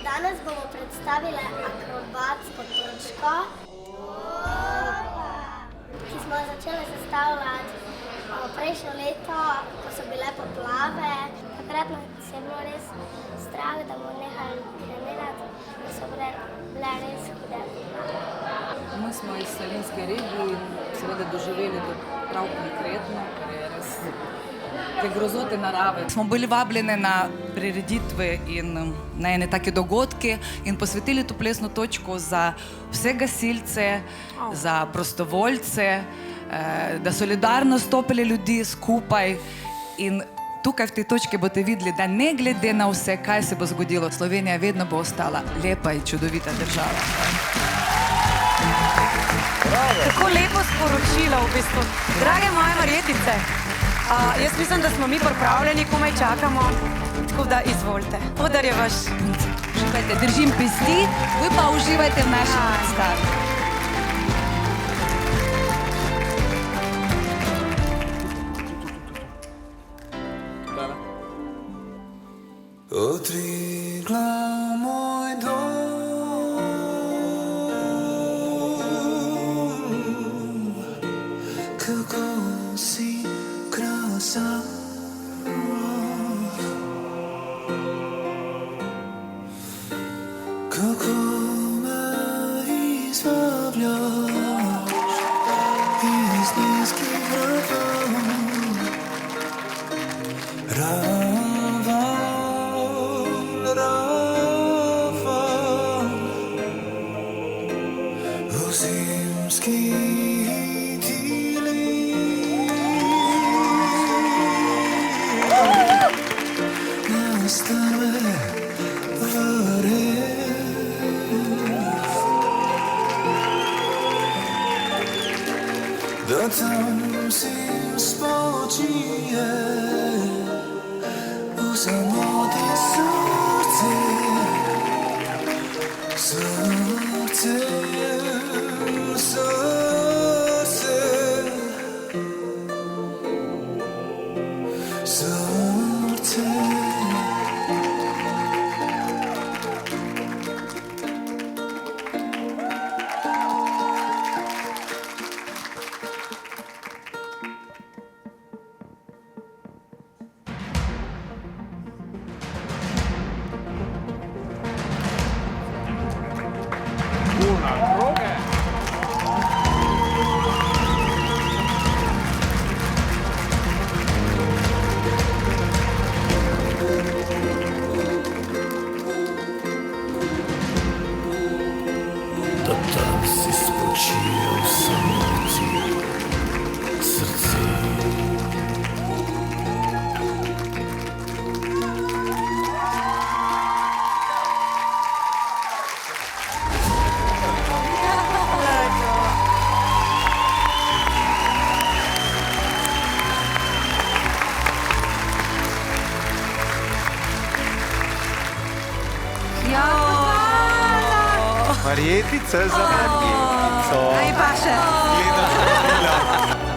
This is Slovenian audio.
Danes bomo predstavili akrobatsko točko, ki smo jo začeli sestavljati prejšnjo leto, ko so bile poplave. Takrat nas je bilo res strah, da bomo nehali trenirati, da so bile res hude poplave. Mi smo iz Savinjske regije in seveda doživeli to prav konkretno, ker je res te grozote narave. Smo bili vabljeni na prireditve in na ene take dogodke in posvetili to plesno točko za vse gasilce, za prostovoljce, da solidarno stopili ljudi skupaj in tukaj v tej točki boste videli, da ne glede na vse, kaj se bo zgodilo, Slovenija vedno bo ostala lepa in čudovita država. Tako lepo sporočilo v bistvu. Drage moje Marjetice, jaz mislim, da smo mi pripravljeni, komaj čakamo, tako da izvolite. Odar je vaš. Uživajte, držim pesti, vi pa uživajte v našem predstavi. Otriglav moj dom, kako si krasan, kako me izvabljaš iz nizkih vrhov. Zimski tili nastane varev, da tam si spočije v samoti srce, srce. Tam si spočije v samoti srce. Marjetice za Marjetico. Aj paše. Gleda.